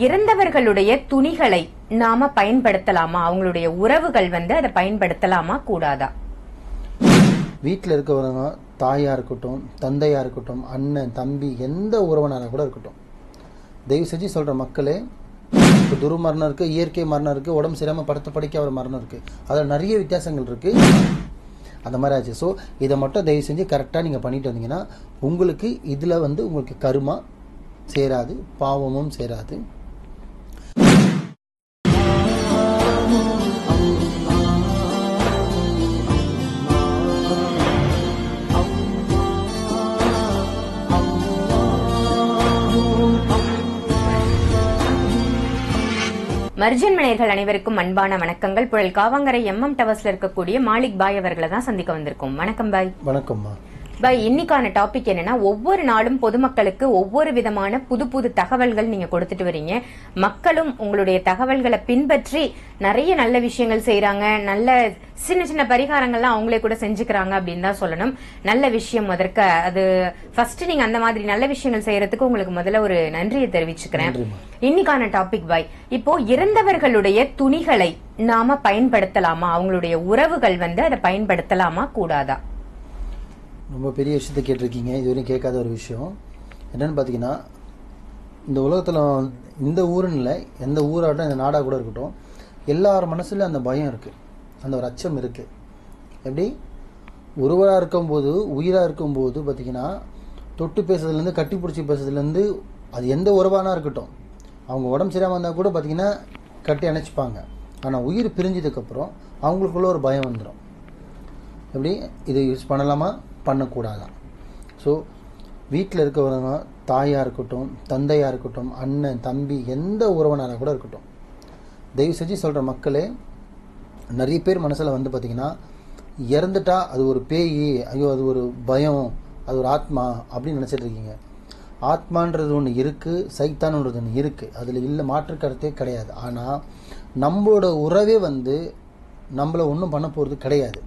இறந்தவர்களுடைய துணிகளை நாம பயன்படுத்தலாமா? அவங்களுடைய உறவுகள் அதை பயன்படுத்தலாமா கூடாதா? வீட்டில் இருக்கவங்க தாயா இருக்கட்டும், தந்தையா இருக்கட்டும், அண்ணன் தம்பி, எந்த உறவனாக கூட இருக்கட்டும், தயவு செஞ்சு சொல்ற மக்களே, இப்போ துர்மரணம் இருக்கு, இயற்கை மரணம் இருக்கு, உடம்பு சரியாம படுத்த படிக்க ஒரு மரணம் இருக்கு, அதில் நிறைய வித்தியாசங்கள் இருக்கு. அந்த மாதிரி ஆச்சு. ஸோ இதை மட்டும் தயவு செஞ்சு கரெக்டாக நீங்கள் பண்ணிட்டு வந்தீங்கன்னா உங்களுக்கு இதில் உங்களுக்கு கருமா சேராது, பாவமும் சேராது. மர்ஜன் மனையர்கள் அனைவருக்கும் அன்பான வணக்கங்கள். புழல் காவாங்கரை MM டவர்ஸ்ல இருக்கக்கூடிய மாலிக் பாய் அவர்களை தான் சந்திக்க வந்திருக்கோம். வணக்கம் பாய். வணக்கம்மா பாய். இன்னைக்கான டாபிக் என்னன்னா, ஒவ்வொரு நாளும் பொதுமக்களுக்கு ஒவ்வொரு விதமான புது புது தகவல்கள் நீங்க கொடுத்துட்டு வரீங்க. மக்களும் உங்களுடைய தகவல்களை பின்பற்றி நிறைய நல்ல விஷயங்கள் செய்யறாங்க. நல்ல சின்ன சின்ன பரிகாரங்கள்லாம் அவங்களே கூட செஞ்சுக்கிறாங்க அப்படின்னு தான் சொல்லணும். நல்ல விஷயம் அதற்கு. அது ஃபர்ஸ்ட் நீங்க அந்த மாதிரி நல்ல விஷயங்கள் செய்யறதுக்கு உங்களுக்கு முதல்ல ஒரு நன்றியை தெரிவிச்சுக்கிறேன். இன்னைக்கான டாபிக் பாய், இப்போ இறந்தவர்களுடைய துணிகளை நாம பயன்படுத்தலாமா? அவங்களுடைய உறவுகள் அதை பயன்படுத்தலாமா கூடாதா? ரொம்ப பெரிய விஷயத்தை கேட்டிருக்கீங்க. இதுவரையும் கேட்காத ஒரு விஷயம் என்னன்னு பார்த்தீங்கன்னா, இந்த உலகத்தில் இந்த ஊருன்னு இல்லை, எந்த ஊராகட்டும், இந்த நாடாக கூட இருக்கட்டும், எல்லார் மனசுல அந்த பயம் இருக்குது, அந்த ஒரு அச்சம் இருக்குது. எப்படி ஒருவராக இருக்கும்போது, உயிராக இருக்கும்போது பார்த்தீங்கன்னா, தொட்டு பேசுறதுலேருந்து கட்டி பிடிச்சி பேசுறதுலேருந்து, அது எந்த உறவானா இருக்கட்டும், அவங்க உடம்பு சரியாமல் இருந்தால் கூட பார்த்தீங்கன்னா கட்டி அணைச்சிப்பாங்க. ஆனால் உயிர் பிரிஞ்சதுக்கப்புறம் அவங்களுக்குள்ள ஒரு பயம் வந்துடும். எப்படி இது யூஸ் பண்ணலாமா, பண்ணக்கூடாதா? ஸோ வீட்டில் இருக்கவங்க தாயாக இருக்கட்டும், தந்தையாக இருக்கட்டும், அண்ணன் தம்பி, எந்த உறவனாக கூட இருக்கட்டும், தயவு செஞ்சு சொல்கிற மக்களே, நிறைய பேர் மனசில் பார்த்திங்கன்னா, இறந்துட்டா அது ஒரு பேய், ஐயோ அது ஒரு பயம், அது ஒரு ஆத்மா அப்படின்னு நினச்சிட்டு இருக்கீங்க. ஆத்மான்றது ஒன்று இருக்குது, சைத்தான்ன்றது ஒன்று இருக்குது, அதில் இல்லை, மாற்று கருத்தே கிடையாது. ஆனால் நம்மளோட உறவே நம்மளை ஒன்றும் பண்ண போகிறது கிடையாது.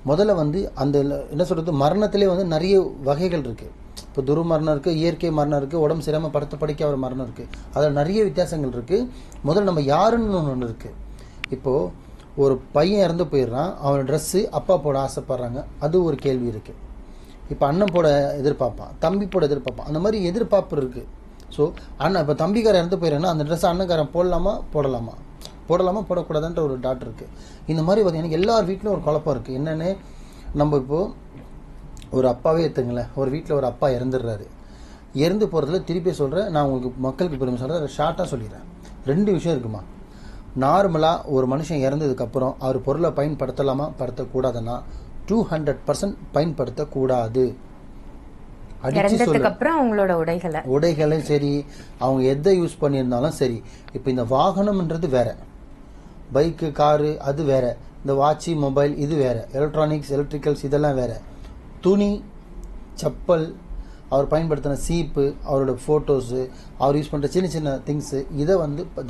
முதல்ல அந்த என்ன சொல்கிறது, மரணத்திலே நிறைய வகைகள் இருக்குது. இப்போ துர்மரணம் இருக்குது, இயற்கை மரணம் இருக்குது, உடம்பு சரியாமல் படுத்த படிக்க ஒரு மரணம் இருக்குது, அதில் நிறைய வித்தியாசங்கள் இருக்குது. முதல்ல நம்ம யாருன்னு ஒன்று இருக்குது. இப்போது ஒரு பையன் இறந்து போயிடுறான், அவன் ட்ரெஸ்ஸு அப்பா போட ஆசைப்படுறாங்க, அது ஒரு கேள்வி இருக்குது. இப்போ அண்ணன் போட எதிர்பார்ப்பான், தம்பி போட எதிர்பார்ப்பான், அந்த மாதிரி எதிர்பார்ப்பு இருக்குது. ஸோ அண்ணன் இப்போ தம்பிக்காரன் இறந்து போயிடுறேன்னா அந்த ட்ரெஸ்ஸை அண்ணன்காரன் போடலாமா போடக்கூடாதுன்ற ஒரு டாட் இருக்குது. இந்த மாதிரி பார்த்தீங்கன்னா எல்லார் வீட்டிலும் ஒரு குழப்பம் இருக்குது. என்னென்னு, நம்ம இப்போது ஒரு அப்பாவே எடுத்துங்களேன், ஒரு வீட்டில் ஒரு அப்பா இறந்துடுறாரு. இறந்து போகிறதுல திருப்பி சொல்கிறேன், நான் உங்களுக்கு மக்களுக்கு பெருமை சொல்கிறேன், ஷார்ட்டாக சொல்லிடுறேன். 2 விஷயம் இருக்குமா. நார்மலாக ஒரு மனுஷன் இறந்ததுக்கப்புறம் அவர் பொருளை பயன்படுத்தலாமா படுத்தக்கூடாதுன்னா 200% பயன்படுத்தக்கூடாது. அவங்களோட உடைகளும் சரி, அவங்க எதை யூஸ் பண்ணியிருந்தாலும் சரி. இப்போ இந்த வாகனம்ன்றது வேற, பைக்கு காரு அது வேற, இந்த வாட்சி மொபைல் இது வேற, எலக்ட்ரிக்கல்ஸ் இதெல்லாம் வேற. துணி, செப்பல், அவர் பயன்படுத்தின சீப்பு, அவரோட ஃபோட்டோஸு, அவர் யூஸ் பண்ணுற சின்ன சின்ன திங்ஸு, இதை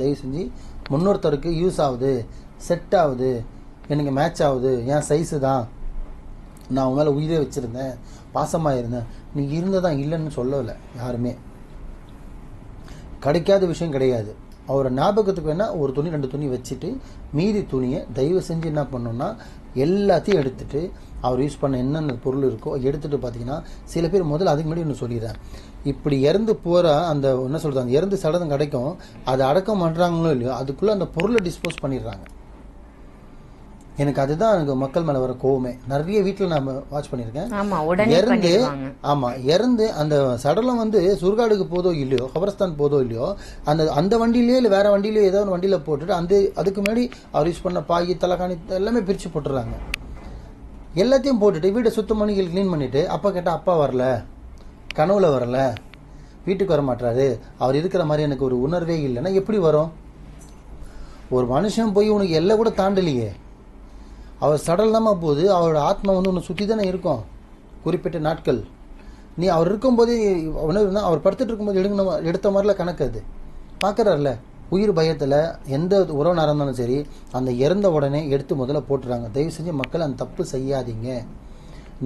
தயவு செஞ்சு முன்னொருத்தருக்கு யூஸ் ஆகுது, செட் ஆகுது, எனக்கு மேட்ச் ஆகுது, என் சைஸு தான், நான் அவங்க மேலே உயிரே வச்சுருந்தேன், பாசமாக இருந்தேன், நீ இருந்ததான் இல்லைன்னு சொல்லலை யாருமே. கிடைக்காத விஷயம் கிடையாது. அவரை ஞாபகத்துக்கு வேணால் ஒரு துணி 2 துணி வச்சுட்டு மீதி துணியை தயவு செஞ்சு என்ன பண்ணணும்னா எல்லாத்தையும் எடுத்துகிட்டு அவர் யூஸ் பண்ண என்னென்ன பொருள் இருக்கோ எடுத்துகிட்டு பார்த்தீங்கன்னா, சில பேர் முதல்ல அதுக்கு முன்னாடி ஒன்று சொல்லிடுறேன், இப்படி இறந்து போகிற அந்த என்ன சொல்கிறது, அந்த இறந்து சடலம் கிடைக்கும், அதை அடக்கம் பண்ணுறாங்களோ இல்லையோ அதுக்குள்ளே அந்த பொருளை டிஸ்போஸ் பண்ணிடுறாங்க. எனக்கு அதுதான் எனக்கு மக்கள் மேலே வர கோவமே. நிறைய வீட்டில் நான் வாட்ச் பண்ணியிருக்கேன். இறந்து அந்த சடலம் சுடுகாடுக்கு போதோ இல்லையோ, கபரஸ்தான் போதோ இல்லையோ, அந்த வண்டியிலேயே இல்லை வேற வண்டியிலேயோ ஏதோ ஒரு வண்டியில் போட்டுட்டு அதுக்கு முன்னாடி அவர் யூஸ் பண்ண பாய், தலைகாணி எல்லாமே பிரித்து போட்டுடுறாங்க. எல்லாத்தையும் போட்டுட்டு வீட்டை சுத்தம் பண்ணி க்ளீன் பண்ணிட்டு, அப்பா கேட்டால் அப்பா வரல, கனவுல வரல, வீட்டுக்கு வர மாட்டாரு, அவர் இருக்கிற மாதிரி எனக்கு ஒரு உணர்வே இல்லைன்னா எப்படி வரும்? ஒரு மனுஷன் போய் உனக்கு எல்லாம் கூட தாண்டலையே, அவர் சடலமா போது அவரோட ஆத்மா ஒன்று சுற்றி தானே இருக்கும் குறிப்பிட்ட நாட்கள். நீ அவர் இருக்கும்போதே அவர் படுத்துட்டு இருக்கும்போது எடுத்த மாதிரிலாம் கணக்கு. அது பார்க்குறாருல, உயிர் பயத்தில் எந்த உறவனாக இருந்தாலும் சரி, அந்த இறந்த உடனே எடுத்து முதல்ல போட்டுறாங்க. தயவு செஞ்சு மக்கள் அந்த தப்பு செய்யாதீங்க.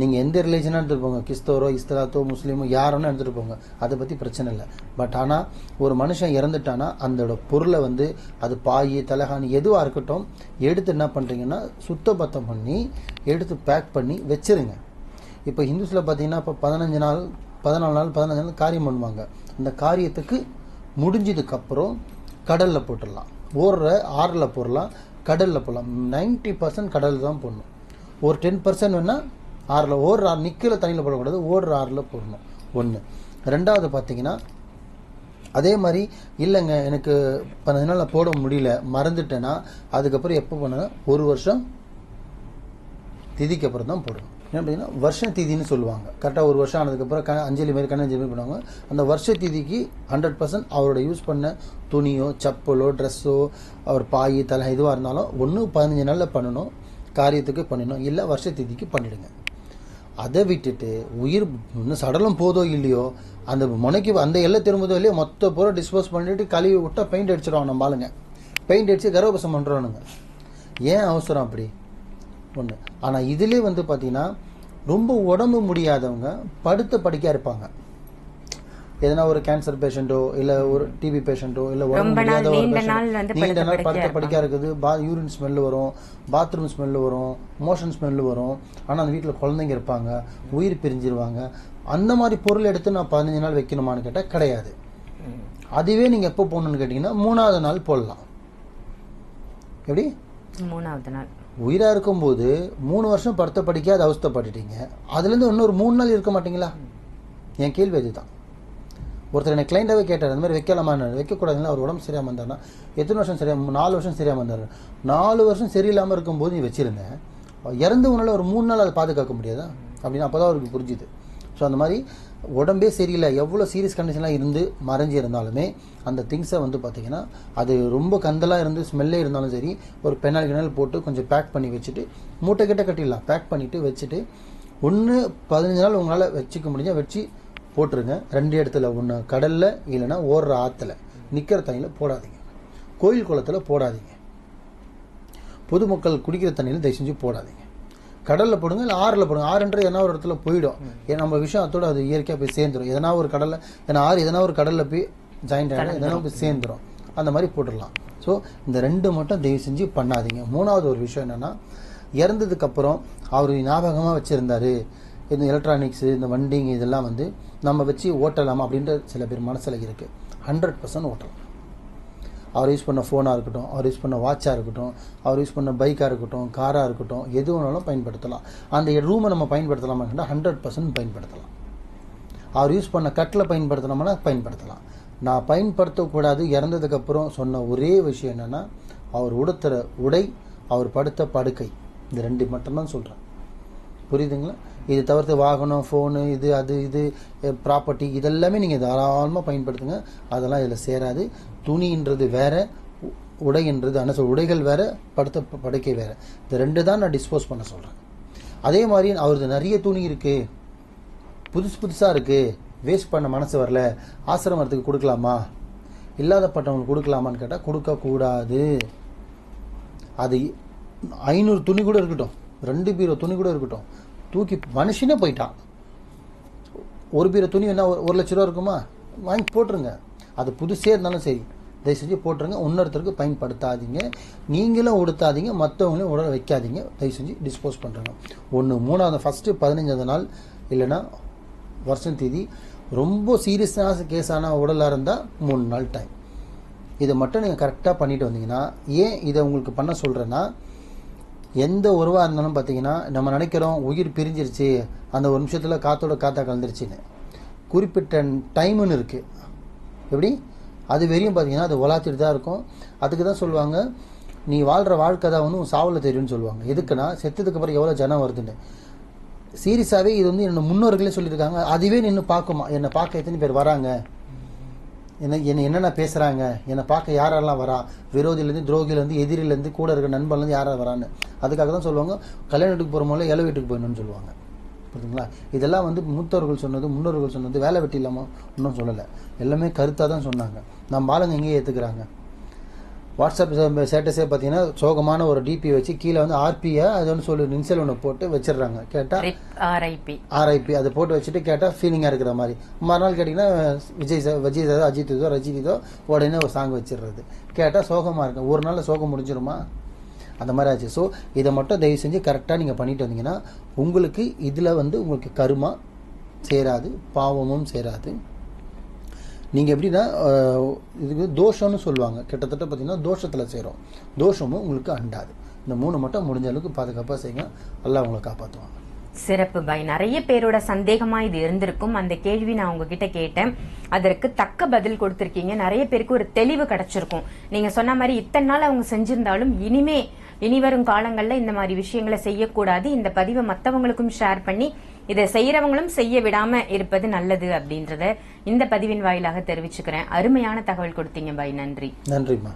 நீங்கள் எந்த ரிலீஜனாக எடுத்துகிட்டு போங்க, கிறிஸ்தவரோ இஸ்லாத்தோ முஸ்லீமோ யாரோன்னு எடுத்துகிட்டு போங்க, அதை பற்றி பிரச்சனை இல்லை. பட் ஆனால் ஒரு மனுஷன் இறந்துட்டானா அதோட பொருளை வந்து அது பாய் தலகாணி எதுவாக இருக்கட்டும் எடுத்து என்ன பண்ணுறீங்கன்னா சுத்தபத்தம் பண்ணி எடுத்து பேக் பண்ணி வச்சிருங்க. இப்போ ஹிந்துஸில் பார்த்தீங்கன்னா இப்போ 14 நாள் 15 நாள் காரியம் பண்ணுவாங்க. அந்த காரியத்துக்கு முடிஞ்சதுக்கப்புறம் கடலில் போட்டுடலாம். ஓடுற ஆறில் போடலாம், கடலில் போடலாம். 90% கடலில் தான் போடணும். ஒரு 10% வேணால் ஆறில் ஓடுற ஆறு நிற்கிற தண்ணியில் போடக்கூடாது, ஓடுற ஆறில் போடணும். ஒன்று. ரெண்டாவது பார்த்தீங்கன்னா அதே மாதிரி இல்லைங்க எனக்கு 15 நாளில் போட முடியல மறந்துட்டேன்னா அதுக்கப்புறம் எப்போ பண்ணனா 1 வருஷம் திதிக்கு அப்புறம் தான் போடணும். என்ன அப்படின்னா வருஷ திதின்னு சொல்லுவாங்க. கரெக்டாக 1 வருஷம் ஆனதுக்கப்புறம் அஞ்சலி மாதிரி கண்ணஞ்சலி மாதிரி பண்ணுவாங்க. அந்த வருஷ திதிக்கு 100% அவரோட யூஸ் பண்ண துணியோ செப்பலோ ட்ரெஸ்ஸோ அவர் பாய் தலை எதுவாக இருந்தாலும் ஒன்று 15 நாளில் பண்ணணும், காரியத்துக்கு பண்ணணும், இல்லை வருஷ திதிக்கு பண்ணிடுங்க. அதை விட்டுட்டு உயிர் இன்னும் சடலம் போதோ இல்லையோ அந்த முனைக்கு அந்த எல்லை திரும்புதோ இல்லையோ மொத்த பூரா டிஸ்போஸ் பண்ணிட்டு கழுவி விட்டா பெயிண்ட் அடிச்சிடுவாங்க. நம்ம ஆளுங்க பெயிண்ட் அடித்து கர்ப்பசம் பண்ணுறோனுங்க. ஏன் அவசரம் அப்படி ஒன்று. ஆனால் இதுலேயே வந்து பார்த்தீங்கன்னா ரொம்ப உடம்பு முடியாதவங்க படுத்த படுக்கையாக இருப்பாங்க. எதனா ஒரு கேன்சர் பேஷண்ட்டோ இல்லை ஒரு டிபி பேஷண்ட்டோ இல்லை உடம்பு முடியாத ஒரு பேஷண்ட் நீண்ட நாள் படுத்த படுக்கையாக இருக்குது. யூரின் ஸ்மெல்லு வரும், பாத்ரூம் ஸ்மெல்லு வரும், மோஷன் ஸ்மெல்லு வரும். ஆனால் அந்த வீட்டில் குழந்தைங்க இருப்பாங்க, உயிர் பிரிஞ்சிருவாங்க. அந்த மாதிரி பொருள் எடுத்து நான் 15 நாள் வைக்கணுமான்னு கேட்டால் கிடையாது. அதுவே நீங்கள் எப்போ போடணும்னு கேட்டிங்கன்னா 3ஆவது நாள் போடலாம். எப்படி 3ஆவது நாள் உயிராக இருக்கும்போது 3 வருஷம் படுத்த படிக்க அதை அவஸ்தைப்பட்டுட்டீங்க, அதுலேருந்து இன்னொரு 3 நாள் இருக்க மாட்டீங்களா? என் கேள்வி அதுதான். ஒருத்தர் எனக்கு கிளைண்டாகவே கேட்டார், அந்த மாதிரி வைக்கலாமான்னு. வைக்கக்கூடாதுன்னா அவர் உடம்பு சரியாமல் இருந்தார்னா எத்தனை வருஷம் சரியாக 4 வருஷம் சரியாமல் இருந்தார். 4 வருஷம் சரியில்லாமல் இருக்கும்போது நீ வச்சுருந்தேன், இறந்து உன்னால ஒரு 3 நாள் அதை பாதுகாக்க முடியாதா அப்படின்னு அப்போ தான் அவருக்கு புரிஞ்சுது. ஸோ அந்த மாதிரி உடம்பே சரியில்லை எவ்வளோ சீரியஸ் கண்டிஷன்லாம் இருந்து மறைஞ்சி இருந்தாலுமே அந்த திங்ஸை வந்து பார்த்திங்கன்னா அது ரொம்ப கந்தலாக இருந்து ஸ்மெல்லே இருந்தாலும் சரி ஒரு பெனால் கிணல் போட்டு கொஞ்சம் பேக் பண்ணி வச்சுட்டு மூட்டை கிட்ட கட்டிடலாம். பேக் பண்ணிவிட்டு வச்சுட்டு 15 நாள் உங்களால் வச்சுக்க முடிஞ்சால் வச்சு போட்டுருங்க. 2 இடத்துல, ஒன்று கடலில் இல்லைன்னா ஓடுற ஆற்றுல நிற்கிற தண்ணியில் போடாதீங்க, கோயில் குளத்தில் போடாதீங்க, பொதுமக்கள் குடிக்கிற தண்ணியில் தயவு செஞ்சு போடாதீங்க. கடலில் போடுங்க, இல்லை ஆறில் போடுங்க. ஆறுன்றது எதனா ஒரு இடத்துல போயிடும், நம்ம விஷயம் அதோட அது இயற்கையாக போய் சேர்ந்துடும். எதனா ஒரு கடலில் ஏன்னா ஆறு எதனா ஒரு கடலில் போய் ஜாயிண்ட் ஆகிடும், எதனா போய் சேர்ந்துடும். அந்த மாதிரி போட்டுடலாம். ஸோ இந்த 2 மட்டும் தயவு செஞ்சு பண்ணாதீங்க. 3ஆவது ஒரு விஷயம் என்னென்னா இறந்ததுக்கப்புறம் அவர் ஞாபகமாக வச்சுருந்தாரு இந்த எலக்ட்ரானிக்ஸு இந்த வண்டிங்க இதெல்லாம் வந்து நம்ம வச்சு ஓட்டலாமா அப்படின்ற சில பேர் மனசில் இருக்குது. 100% ஓட்டலாம். அவர் யூஸ் பண்ண ஃபோனாக இருக்கட்டும், அவர் யூஸ் பண்ண வாட்சாக இருக்கட்டும், அவர் யூஸ் பண்ண பைக்காக இருக்கட்டும், காராக இருக்கட்டும், எது வேணாலும் பயன்படுத்தலாம். அந்த ரூமை நம்ம பயன்படுத்தலாமா கேட்டால் 100% பயன்படுத்தலாம். அவர் யூஸ் பண்ண கட்டில் பயன்படுத்தலாமான்னா பயன்படுத்தலாம். நான் பயன்படுத்தக்கூடாது இறந்ததுக்கப்புறம் சொன்ன ஒரே விஷயம் என்னென்னா அவர் உடுத்துகிற உடை, அவர் படுத்த படுக்கை, இந்த 2 மட்டும்தான் சொல்கிறேன். புரியுதுங்களா? இது தவிர்த்து வாகனம், ஃபோனு, இது அது இது ப்ராப்பர்ட்டி இதெல்லாமே நீங்கள் தாராளமாக பயன்படுத்துங்க. அதெல்லாம் இதில் சேராது. துணின்றது வேறு, உடைன்றது உடைகள் வேறு, படுத்த படுக்கை வேறு. இந்த 2 தான் நான் டிஸ்போஸ் பண்ண சொல்கிறேன். அதே மாதிரி அவருக்கு நிறைய துணி இருக்குது, புதுசாக இருக்குது, வேஸ்ட் பண்ண மனசு வரல, ஆசிரமத்துக்கு கொடுக்கலாமா, இல்லாதப்பட்டவங்களுக்கு கொடுக்கலாமான்னு கேட்டால் கொடுக்கக்கூடாது. அது 500 துணி கூட இருக்கட்டும், 2 பீரோ துணி கூட இருக்கட்டும், தூக்கி மனுஷனே போயிட்டான். 1 பீரோ துணி என்ன 1 லட்ச ரூபா இருக்குமா, வாங்கி போட்டுருங்க. அது புதுசே இருந்தாலும் சரி தயவு செஞ்சு போட்டுருங்க. இன்னொருத்தருக்கு பயன்படுத்தாதீங்க, நீங்களும் உடுத்தாதீங்க, மற்றவங்களையும் உடலை வைக்காதீங்க. தயவு செஞ்சு டிஸ்போஸ் பண்ணுறாங்க. 3ஆவது ஃபஸ்ட்டு 15ஆவது நாள் இல்லைன்னா வருஷம் தேதி. ரொம்ப சீரியஸான கேஸான உடலாக இருந்தால் 3 நாள் டைம். இதை மட்டும் நீங்கள் கரெக்டாக பண்ணிட்டு வந்தீங்கன்னா, ஏன் இதை உங்களுக்கு பண்ண சொல்கிறேன்னா, எந்த உறவாக இருந்தாலும் பார்த்தீங்கன்னா நம்ம நினைக்கிறோம் உயிர் பிரிஞ்சிருச்சு, அந்த 1 நிமிஷத்தில் காற்றோட காற்றா கலந்துருச்சுன்னு. குறிப்பிட்ட டைமுன்னு இருக்குது. எப்படி அது வெறியும் பார்த்தீங்கன்னா அது உலாத்திட்டு தான் இருக்கும். அதுக்கு தான் சொல்லுவாங்க நீ வாழ்கிற வாழ்க்கை தான் ஒன்றும் சாவில் தெரியும்னு சொல்லுவாங்க. எதுக்குன்னா செத்ததுக்கு அப்புறம் எவ்வளோ ஜனம் வருதுன்னு. சீரியஸாகவே இது வந்து என்னோட முன்னோர்களே சொல்லியிருக்காங்க. அதுவே நின்று பார்க்குமா, என்னை பார்க்க எத்தனை பேர் வராங்க, என்னென்ன பேசுகிறாங்க, என்னை பார்க்க யாரெல்லாம் வரா, விரோதியிலேருந்து துரோகிலேருந்து எதிரிலேருந்து கூட இருக்கிற நண்பர்லேருந்து யாராவது வரான்னு. அதுக்காக தான் சொல்லுவாங்க கல்யாணத்துக்கு போகிற போல இலை வீட்டுக்கு போயிடணும்னு சொல்லுவாங்க. புரியுதுங்களா? இதெல்லாம் வந்து மூத்தவர்கள் சொன்னது, முன்னோர்கள் சொன்னது, வேலை வெட்டி இல்லாமல் இன்னும் சொல்லலை. எல்லாமே கருத்தாக தான் சொன்னாங்க. நம்ம ஆளுங்க எங்கேயே ஏற்றுக்கிறாங்க. வாட்ஸ்அப் ஸ்டேட்டஸே பார்த்தீங்கன்னா சோகமான ஒரு டிபி வச்சு கீழே வந்து ஆர்பியை அது ஒன்று சொல்லி இன்சல் ஒன்று போட்டு வச்சிடுறாங்க. கேட்டால் ஆர்ஐபி அதை போட்டு வச்சுட்டு கேட்டால் ஃபீலிங்காக இருக்கிற மாதிரி. மறுநாள் கேட்டிங்கன்னா விஜய் சார் அஜித் இதோ ரஜித் இதோ உடனே ஒரு சாங் வச்சிடுறது. கேட்டால் சோகமாக இருக்கும். ஒரு நாளில் சோகம் முடிஞ்சிருமா? அந்த மாதிரி ஆச்சு. ஸோ இதை மட்டும் தயவு செஞ்சு கரெக்டாக நீங்கள் பண்ணிட்டு வந்தீங்கன்னா உங்களுக்கு இதில் வந்து உங்களுக்கு கருமா சேராது, பாவமும் சேராது. நீங்கள் எப்படின்னா இதுக்கு தோஷம்னு சொல்லுவாங்க. கிட்டத்தட்ட பார்த்தீங்கன்னா தோஷத்தில் சேரும், தோஷமும் உங்களுக்கு அண்டாது. இந்த 3 மட்டும் முடிஞ்ச அளவுக்கு பாதுகாப்பாக செய்யுங்க. எல்லாம் உங்களை காப்பாற்றுவாங்க. சிறப்பு பாய். நிறைய பேரோட சந்தேகமா இது இருந்திருக்கும். அந்த கேள்வி நான் உங்ககிட்ட கேட்டேன், அதற்கு தக்க பதில் கொடுத்திருக்கீங்க. நிறைய பேருக்கு ஒரு தெளிவு கிடைச்சிருக்கும். நீங்க சொன்ன மாதிரி இத்தனை நாள் அவங்க செஞ்சிருந்தாலும் இனி வரும் காலங்கள்ல இந்த மாதிரி விஷயங்களை செய்யக்கூடாது. இந்த பதிவை மற்றவங்களுக்கும் ஷேர் பண்ணி இதை செய்யறவங்களும் செய்ய விடாம இருப்பது நல்லது அப்படின்றத இந்த பதிவின் வாயிலாக தெரிவிச்சுக்கிறேன். அருமையான தகவல் கொடுத்தீங்க பாய். நன்றி. நன்றிம்மா.